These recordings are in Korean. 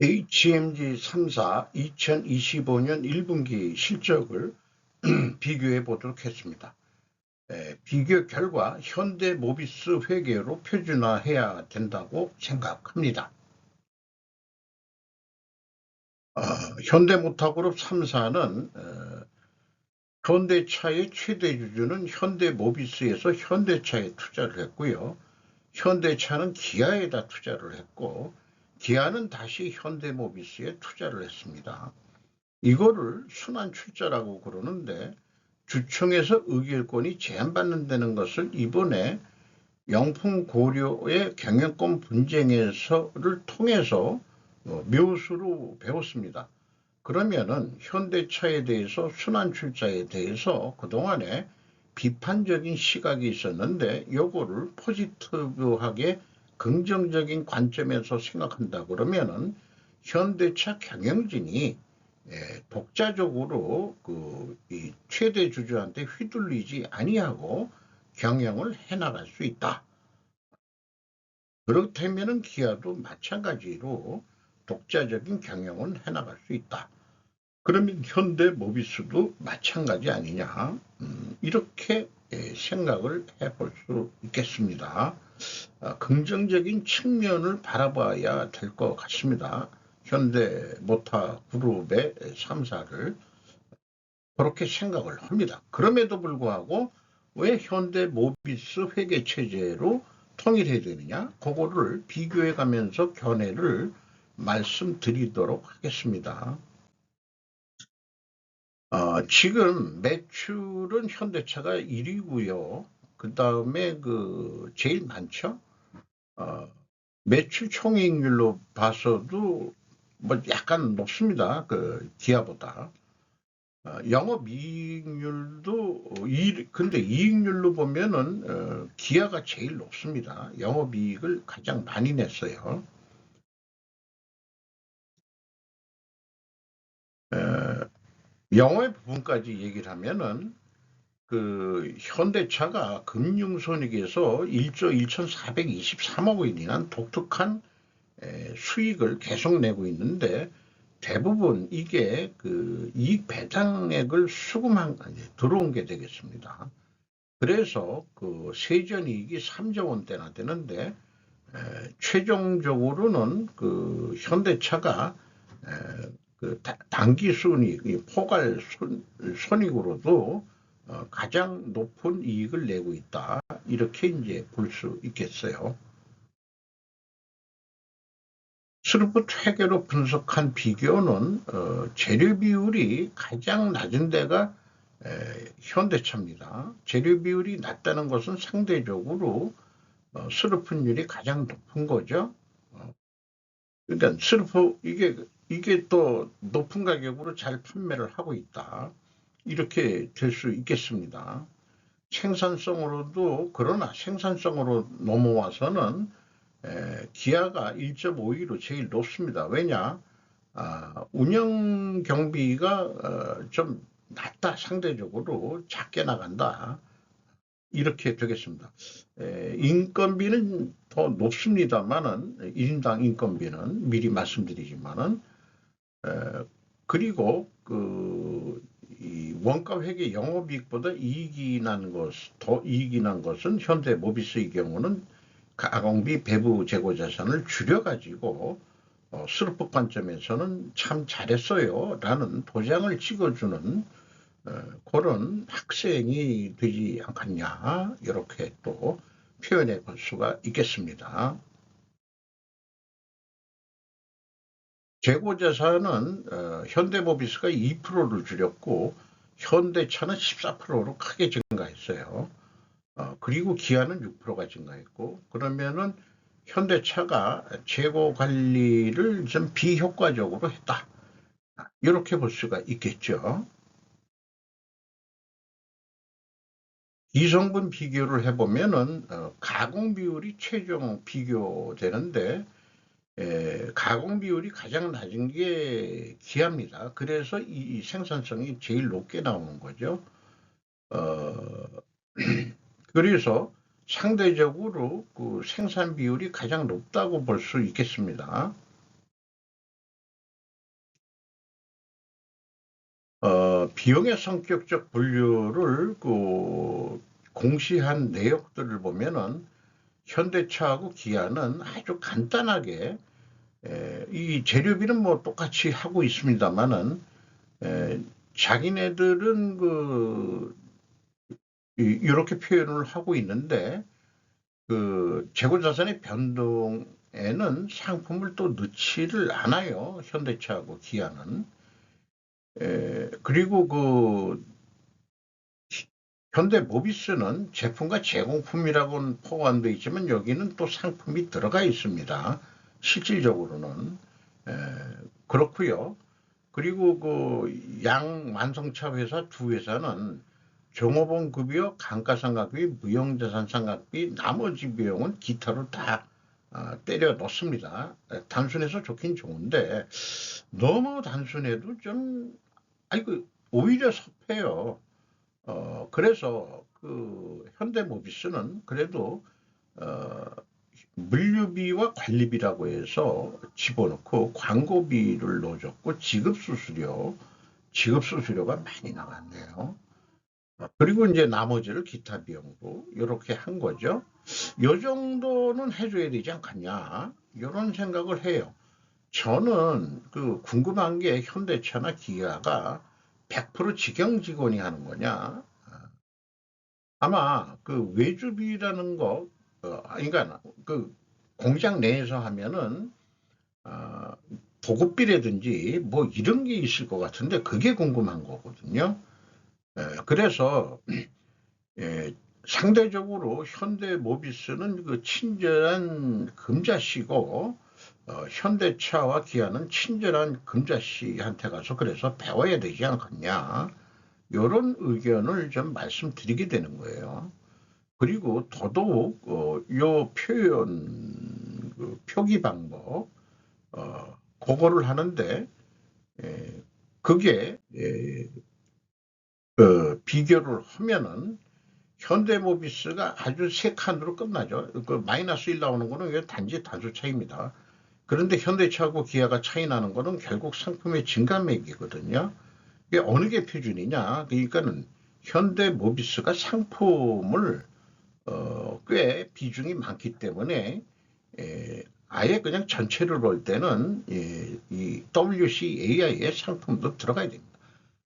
HMG 3사 2025년 1분기 실적을 비교해 보도록 했습니다. 비교 결과 현대모비스 회계로 표준화해야 된다고 생각합니다. 현대모터그룹 3사는 현대차의 최대 주주는 현대모비스에서 현대차에 투자를 했고요. 현대차는 기아에다 투자를 했고 기아는 다시 현대모비스에 투자를 했습니다. 이거를 순환출자라고 그러는데 주총에서 의결권이 제한받는다는 것을 이번에 영풍고려의 경영권 분쟁에서를 통해서 묘수로 배웠습니다. 그러면은 현대차에 대해서 순환출자에 대해서 그동안에 비판적인 시각이 있었는데 요거를 포지티브하게 긍정적인 관점에서 생각한다 그러면은 현대차 경영진이 독자적으로 이 최대 주주한테 휘둘리지 아니하고 경영을 해나갈 수 있다. 그렇다면은 기아도 마찬가지로 독자적인 경영을 해나갈 수 있다. 그러면 현대모비스도 마찬가지 아니냐, 이렇게 생각을 해볼 수 있겠습니다. 긍정적인 측면을 바라봐야 될 것 같습니다. 현대모터그룹의 3사를 그렇게 생각을 합니다. 그럼에도 불구하고 왜 현대모비스 회계체제로 통일해야 되느냐, 그거를 비교해 가면서 견해를 말씀드리도록 하겠습니다. 지금 매출은 현대차가 1위고요. 그 다음에 제일 많죠. 어, 매출 총이익률로 봐서도 뭐 약간 높습니다. 기아보다. 영업이익률도 근데 이익률로 보면은 기아가 제일 높습니다. 영업이익을 가장 많이 냈어요. 영업의 부분까지 얘기를 하면은 현대차가 금융손익에서 1조 1,423억 원이라는 독특한 수익을 계속 내고 있는데 대부분 이게 이익 배당액을 수금한 들어온 게 되겠습니다. 그래서 세전이익이 3조 원대나 되는데 최종적으로는 현대차가 단기 순이익, 포괄 손익으로도 가장 높은 이익을 내고 있다. 이렇게 이제 볼 수 있겠어요. 스루프 회계로 분석한 비교는 재료 비율이 가장 낮은 데가 현대차입니다. 재료 비율이 낮다는 것은 상대적으로 스루프율이 가장 높은 거죠. 그러니까 스루프 이게 또 높은 가격으로 잘 판매를 하고 있다. 이렇게 될 수 있겠습니다. 생산성으로도 그러나 생산성으로 넘어와서는 기아가 1.5위로 제일 높습니다. 왜냐? 운영 경비가 좀 낮다. 상대적으로 작게 나간다. 이렇게 되겠습니다. 인건비는 더 높습니다만은 1인당 인건비는 미리 말씀드리지만은 그리고 이 원가 회계 영업이익보다 더 이익이 난 것은 현대모비스의 경우는 가공비 배부 재고 자산을 줄여가지고 수르프 관점에서는 참 잘했어요 라는 도장을 찍어주는 그런 학생이 되지 않겠냐 이렇게 또 표현해 볼 수가 있겠습니다. 재고 자산은 현대모비스가 2%를 줄였고 현대차는 14%로 크게 증가했어요. 그리고 기아는 6%가 증가했고 그러면은 현대차가 재고 관리를 좀 비효과적으로 했다. 이렇게 볼 수가 있겠죠. 이성분 비교를 해보면은 가공 비율이 최종 비교되는데 가공 비율이 가장 낮은 게 기아입니다. 그래서 이 생산성이 제일 높게 나오는 거죠. 어, 그래서 상대적으로 생산 비율이 가장 높다고 볼 수 있겠습니다. 비용의 성격적 분류를 공시한 내역들을 보면은 현대차하고 기아는 아주 간단하게 이 재료비는 뭐 똑같이 하고 있습니다만은 자기네들은 이렇게 표현을 하고 있는데 재고자산의 변동에는 상품을 또 넣지를 않아요. 현대차하고 기아는. 그리고 현대모비스는 제품과 제공품이라고는 포함되어 있지만 여기는 또 상품이 들어가 있습니다. 실질적으로는. 그렇고요. 그리고 양만성차 회사 두 회사는 종업원 급여, 감가상각비, 무형자산상각비, 나머지 비용은 기타로 다 때려 넣습니다. 단순해서 좋긴 좋은데 너무 단순해도 좀 오히려 섭해요. 그래서 현대모비스는 그래도 물류비와 관리비라고 해서 집어넣고 광고비를 넣어줬고 지급수수료가 많이 나갔네요. 그리고 이제 나머지를 기타 비용으로 이렇게 한 거죠. 요 정도는 해줘야 되지 않겠냐 이런 생각을 해요. 저는 궁금한 게 현대차나 기아가 100% 직영 직원이 하는 거냐? 아마 외주비라는 거, 그러니까 공장 내에서 하면은 보급비라든지 뭐 이런 게 있을 것 같은데 그게 궁금한 거거든요. 그래서 상대적으로 현대모비스는 친절한 금자씨고 현대차와 기아는 친절한 금자씨한테 가서 그래서 배워야 되지 않겠냐 이런 의견을 좀 말씀드리게 되는 거예요. 그리고 더더욱 요 표현 표기 방법 그거를 하는데 그게 비교를 하면은 현대모비스가 아주 세 칸으로 끝나죠. 마이너스 1 나오는 거는 이게 단지 단수 차이입니다. 그런데 현대차하고 기아가 차이 나는 거는 결국 상품의 증가액이거든요. 이게 어느 게 표준이냐? 그러니까는 현대모비스가 상품을 꽤 비중이 많기 때문에 아예 그냥 전체를 볼 때는 이 WCAI의 상품도 들어가야 됩니다.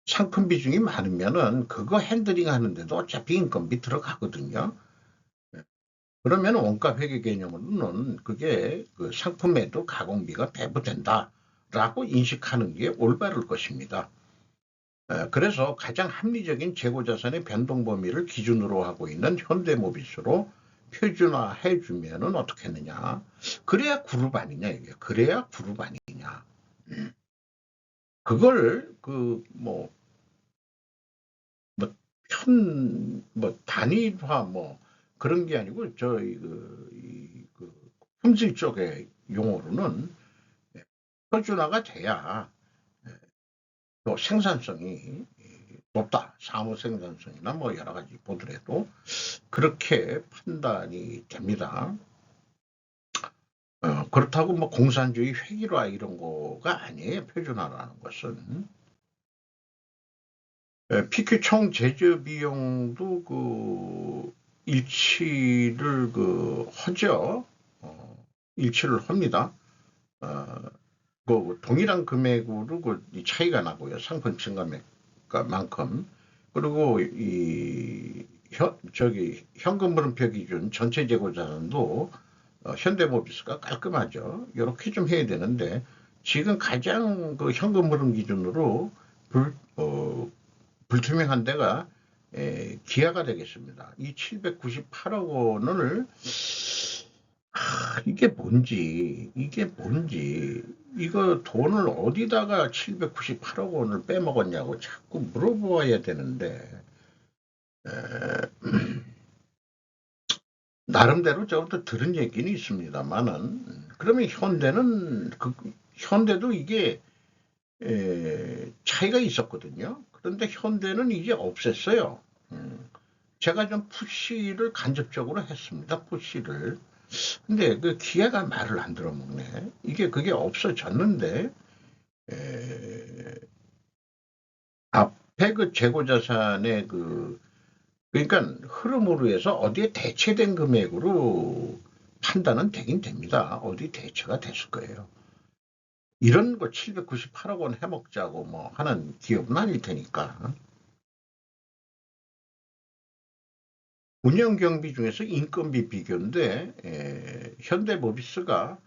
상품 비중이 많으면은 그거 핸들링 하는데도 어차피 인건비 들어가거든요. 그러면 원가 회계 개념으로는 그게 상품에도 가공비가 배부된다라고 인식하는 게 올바를 것입니다. 그래서 가장 합리적인 재고자산의 변동 범위를 기준으로 하고 있는 현대모비스로 표준화해 주면은 어떻게 했느냐. 그래야 그룹 아니냐 이게. 그래야 그룹 아니냐. 그걸 단위화 그런 게 아니고 저희 품질 쪽의 용어로는 표준화가 돼야 또 생산성이 높다. 사무 생산성이나 여러 가지 보더라도 그렇게 판단이 됩니다. 그렇다고 공산주의 획일화 이런 거가 아니에요. 표준화라는 것은. PQ 총 제조 비용도 일치를 하죠. 일치를 합니다. 동일한 금액으로 이 차이가 나고요. 상품 증가만큼. 그리고 현금 물음표 기준 전체 재고자산도 현대모비스가 깔끔하죠. 이렇게 좀 해야 되는데 지금 가장 현금 물음 기준으로 불투명한 데가 기아가 되겠습니다. 이 798억 원을 이게 뭔지 이거 돈을 어디다가 798억 원을 빼먹었냐고 자꾸 물어봐야 되는데 나름대로 저것도 들은 얘기는 있습니다만은 그러면 현대도 이게 차이가 있었거든요. 그런데 현대는 이제 없앴어요. 제가 좀 푸시를 간접적으로 했습니다. 푸시를. 근데 기아가 말을 안 들어먹네. 그게 없어졌는데 앞에 그 재고자산의 그러니까 흐름으로 해서 어디에 대체된 금액으로 판단은 되긴 됩니다. 어디 대체가 됐을 거예요. 이런 거 798억 원 해먹자고 뭐 하는 기업은 아닐 테니까. 운영 경비 중에서 인건비 비교인데 현대모비스가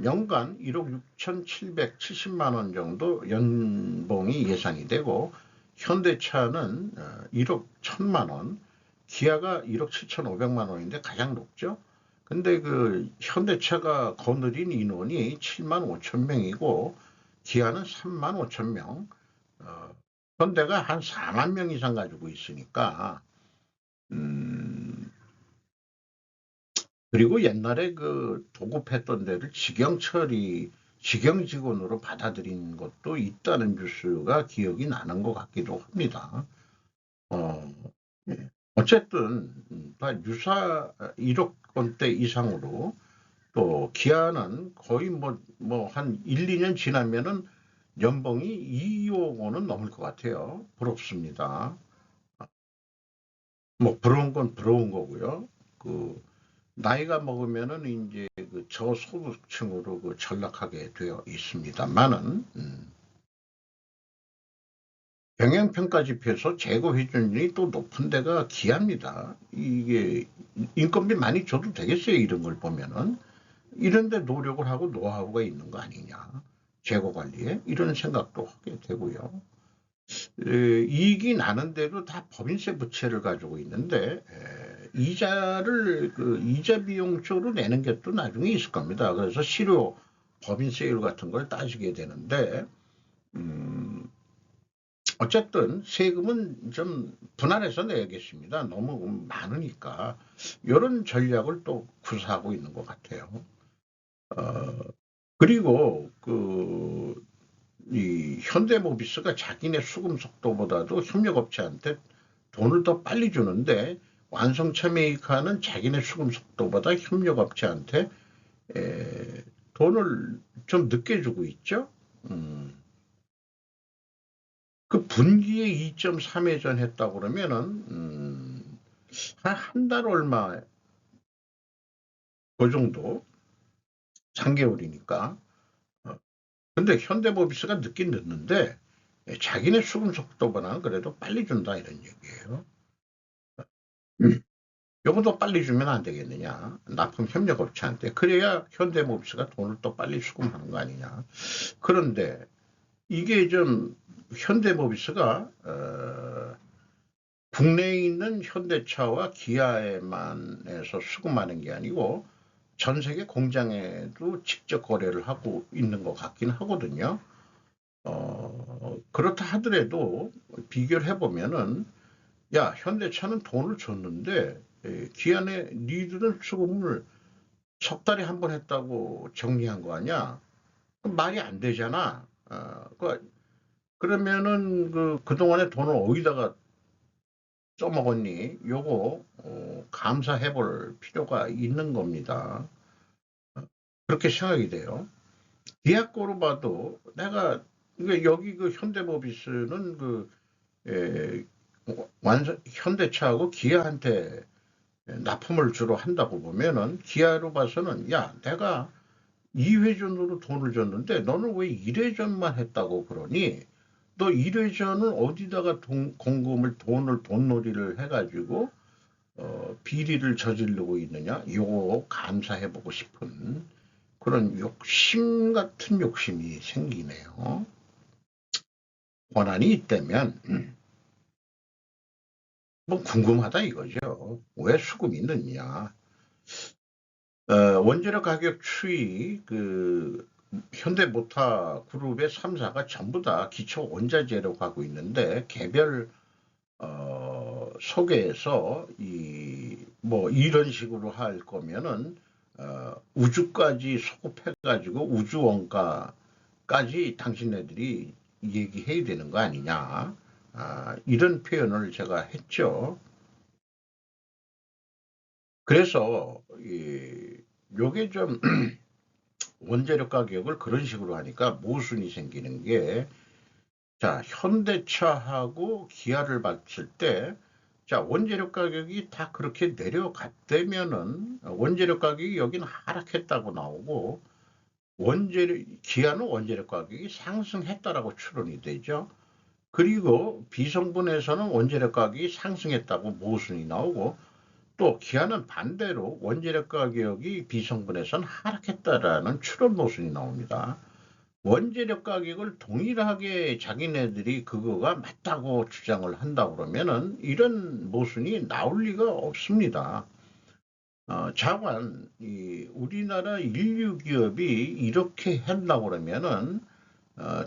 연간 1억 6,770만 원 정도 연봉이 예상이 되고 현대차는 1억 1,000만 원, 기아가 1억 7,500만 원인데 가장 높죠. 근데 그 현대차가 거느린 인원이 7만 5천 명이고 기아는 3만 5천 명, 현대가 한 4만 명 이상 가지고 있으니까 음, 그리고 옛날에 그 도급했던 데를 직영 직원으로 받아들인 것도 있다는 뉴스가 기억이 나는 것 같기도 합니다. 어, 예. 어쨌든 다 유사 1억 원대 이상으로 또 기아는 거의 뭐 한 1, 2년 지나면은 연봉이 2억 원은 넘을 것 같아요. 부럽습니다. 뭐 부러운 건 부러운 거고요. 그 나이가 먹으면은 이제 그 저소득층으로 그 전락하게 되어 있습니다만은 영양평가 지표에서 재고 회전율이 또 높은 데가 기합니다. 이게 인건비 많이 줘도 되겠어요. 이런 걸 보면은 이런데 노력을 하고 노하우가 있는 거 아니냐. 재고 관리에 이런 생각도 하게 되고요. 이익이 나는데도 다 법인세 부채를 가지고 있는데 이자를 그 이자 비용 쪽으로 내는 게 또 나중에 있을 겁니다. 그래서 실효 법인세율 같은 걸 따지게 되는데 음, 어쨌든 세금은 좀 분할해서 내야겠습니다. 너무 많으니까 이런 전략을 또 구사하고 있는 것 같아요. 어, 그리고 이 현대모비스가 자기네 수금 속도보다도 협력업체한테 돈을 더 빨리 주는데 완성차 메이커는 자기네 수금 속도보다 협력업체한테 돈을 좀 늦게 주고 있죠. 음, 그 분기에 2.3회전 했다고 그러면은 한 달 얼마 그 정도 3개월이니까. 근데 현대모비스가 늦긴 늦는데 자기네 수금 속도보다는 그래도 빨리 준다 이런 얘기예요. 음. 요거 더 빨리 주면 안 되겠느냐. 납품 협력업체한테. 그래야 현대모비스가 돈을 더 빨리 수금하는 거 아니냐. 그런데 이게 좀 현대모비스가 국내에 있는 현대차와 기아에만에서 수금하는 게 아니고 전 세계 공장에도 직접 거래를 하고 있는 것 같긴 하거든요. 그렇다 하더라도 비교를 해보면은 야 현대차는 돈을 줬는데 기아의 니들은 수금을 석 달에 한 번 했다고 정리한 거 아니야? 말이 안 되잖아. 그러면은 그동안에 돈을 어디다가 써먹었니? 요거 감사해 볼 필요가 있는 겁니다. 그렇게 생각이 돼요. 기아 거로 봐도 내가 여기 그 현대모비스는 에, 현대차하고 기아한테 납품을 주로 한다고 보면은 기아로 봐서는 야 내가 2회전으로 돈을 줬는데 너는 왜 1회전만 했다고 그러니? 너 1회전은 어디다가 공금을 돈놀이를 해가지고 비리를 저지르고 있느냐? 요거 감사해보고 싶은 그런 욕심 같은 욕심이 생기네요. 권한이 있다면 뭐 궁금하다 이거죠. 왜 수급이 늦냐? 원재료 가격 추이 현대모타 그룹의 3사가 전부 다 기초 원자재로 가고 있는데 개별 소개에서 뭐 이런 식으로 할 거면은 우주까지 소급해가지고 우주 원가까지 당신네들이 얘기해야 되는 거 아니냐. 이런 표현을 제가 했죠. 그래서 요게 좀 원재료 가격을 그런 식으로 하니까 모순이 생기는 게 자, 현대차하고 기아를 봤을 때, 자, 원재료 가격이 다 그렇게 내려갔다면은, 원재료 가격이 여기는 하락했다고 나오고, 기아는 원재료 가격이 상승했다라고 추론이 되죠. 그리고 비성분에서는 원재료 가격이 상승했다고 모순이 나오고, 또 기아는 반대로 원재료 가격이 비성분에서는 하락했다라는 추론 모순이 나옵니다. 원재료 가격을 동일하게 자기네들이 그거가 맞다고 주장을 한다 그러면은 이런 모순이 나올 리가 없습니다. 자관, 우리나라 인류 기업이 이렇게 한다고 그러면은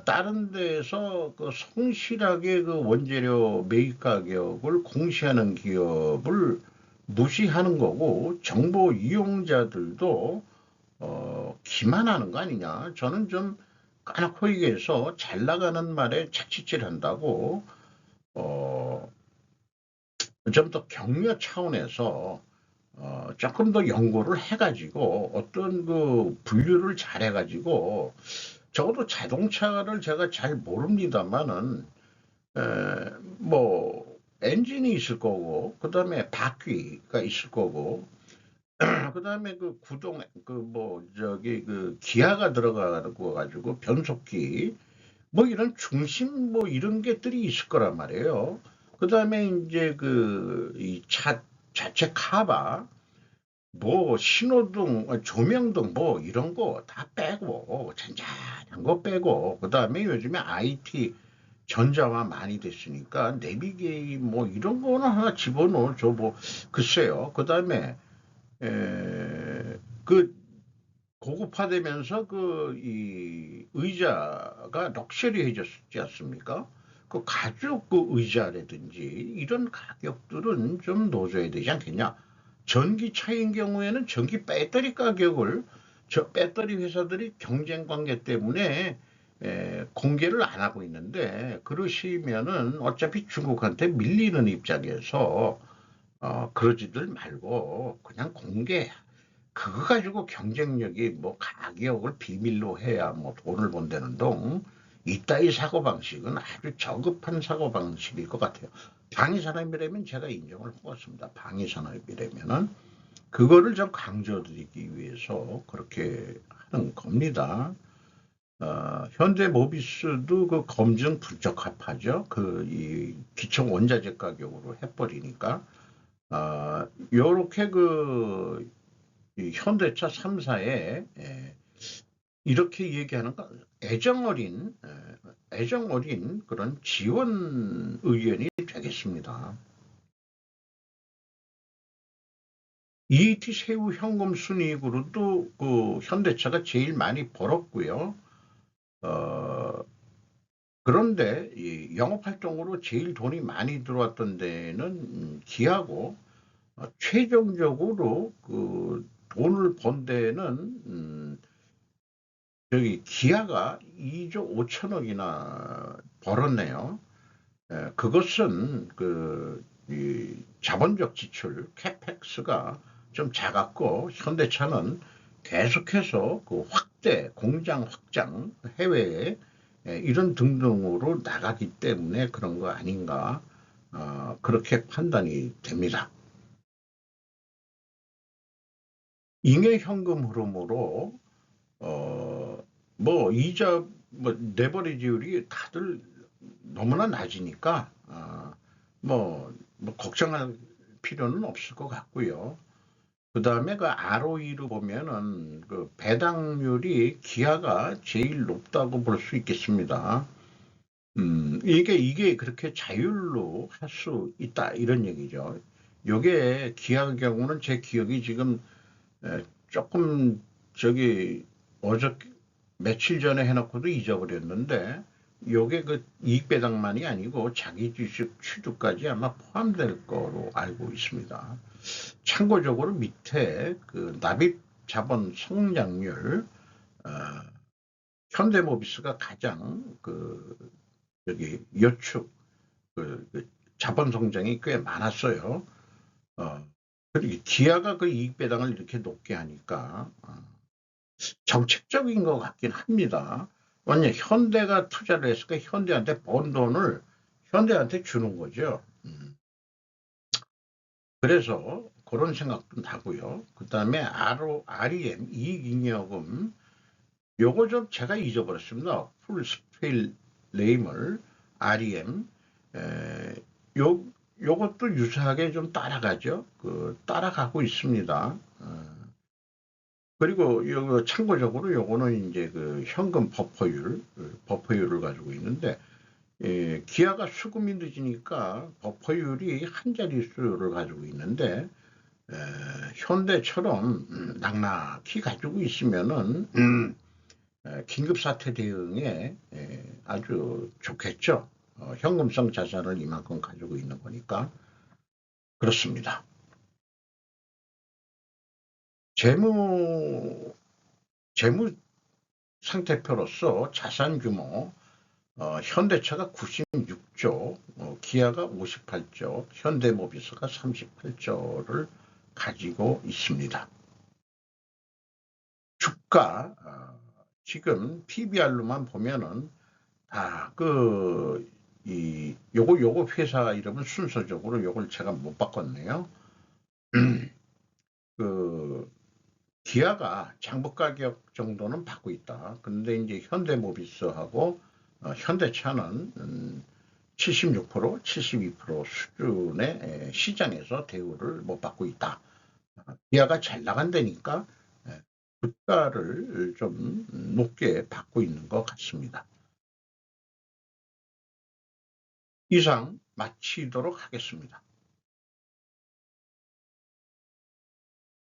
다른 데서 그 성실하게 그 원재료 매입 가격을 공시하는 기업을 무시하는 거고 정보 이용자들도 기만하는 거 아니냐. 저는 좀 까놓고 얘기해서 잘 나가는 말에 착취질 한다고 좀 더 격려 차원에서 조금 더 연구를 해가지고 어떤 그 분류를 잘 해가지고 적어도 자동차를 제가 잘 모릅니다만은 뭐 엔진이 있을 거고 그 다음에 바퀴가 있을 거고 그 다음에 그 구동 그 뭐 저기 그 기아가 들어가고 가지고 변속기 뭐 이런 중심 뭐 이런 것들이 있을 거란 말이에요. 그 다음에 이제 그 이 차 자체 카바 뭐 신호등 조명등 뭐 이런 거 다 빼고 잔잔한 거 빼고 그 다음에 요즘에 IT 전자화 많이 됐으니까 내비게임 뭐 이런 거는 하나 집어넣어줘 뭐 글쎄요. 그 다음에 그 고급화되면서 그 이 의자가 럭셔리해졌지 않습니까? 그 가죽 그 의자라든지 이런 가격들은 좀 넣어줘야 되지 않겠냐? 전기차인 경우에는 전기 배터리 가격을 저 배터리 회사들이 경쟁 관계 때문에 공개를 안 하고 있는데 그러시면은 어차피 중국한테 밀리는 입장에서 그러지들 말고 그냥 공개 그거 가지고 경쟁력이 뭐 가격을 비밀로 해야 뭐 돈을 번다는 동 이따위 사고방식은 아주 저급한 사고방식일 것 같아요. 방위산업이라면 제가 인정을 하겠습니다. 방위산업이라면은 그거를 좀 강조드리기 위해서 그렇게 하는 겁니다. 현대모비스도 그 검증 불적합하죠. 그 이 기총 원자재 가격으로 해버리니까 요렇게 그 현대차 3사에 이렇게 얘기하는 건 애정 어린 그런 지원 의견이 되겠습니다. ET 세후 현금 순이익으로도 그 현대차가 제일 많이 벌었고요. 그런데 이 영업활동으로 제일 돈이 많이 들어왔던 데는 기아고 최종적으로 그 돈을 번 데는 저기 기아가 2조 5천억이나 벌었네요. 그것은 이 자본적 지출 캐펙스가 좀 작았고 현대차는 계속해서 그 확대 공장 확장 해외에 이런 등등으로 나가기 때문에 그런 거 아닌가 그렇게 판단이 됩니다. 잉여 현금 흐름으로 뭐 이자 뭐 레버리지율이 다들 너무나 낮으니까 뭐 걱정할 필요는 없을 것 같고요. 그 다음에 그 ROE로 보면은 그 배당률이 기아가 제일 높다고 볼 수 있겠습니다. 이게 그렇게 자율로 할 수 있다 이런 얘기죠. 요게 기아 경우는 제 기억이 지금 조금 저기 어저 며칠 전에 해놓고도 잊어버렸는데 요게 그 이익 배당만이 아니고 자기 주식 취득까지 아마 포함될 거로 알고 있습니다. 참고적으로 밑에 그 납입 자본 성장률 어, 현대모비스가 가장 그 여기 여축 그 자본 성장이 꽤 많았어요. 그리고 기아가 그 이익 배당을 이렇게 높게 하니까 정책적인 것 같긴 합니다. 왜냐, 현대가 투자를 했으니까 현대한테 번 돈을 현대한테 주는 거죠. 그래서 그런 생각도 나고요. 그 다음에 REM, 이익잉여금, 요거 좀 제가 잊어버렸습니다. 풀 스케일 네임을 REM, 에, 요, 요것도 유사하게 좀 따라가죠. 따라가고 있습니다. 그리고 요 참고적으로 요거는 이제 현금 버퍼율을 가지고 있는데, 기아가 수급이 늦으니까 버퍼율이 한 자릿수를 가지고 있는데, 에, 현대처럼 낙낙히 가지고 있으면은 긴급 사태 대응에 아주 좋겠죠. 현금성 자산을 이만큼 가지고 있는 거니까 그렇습니다. 재무 재무 상태표로서 자산 규모, 현대차가 96조, 기아가 58조, 현대모비스가 38조를 가지고 있습니다. 주가, 지금 PBR로만 보면은 요거 회사 이름은 순서적으로 요걸 제가 못 바꿨네요. 그 기아가 장부 가격 정도는 받고 있다. 근데 이제 현대모비스하고 현대차는 76%, 72% 수준의 시장에서 대우를 못 받고 있다. 기아가 잘 나간다니까 주가를 좀 높게 받고 있는 것 같습니다. 이상 마치도록 하겠습니다.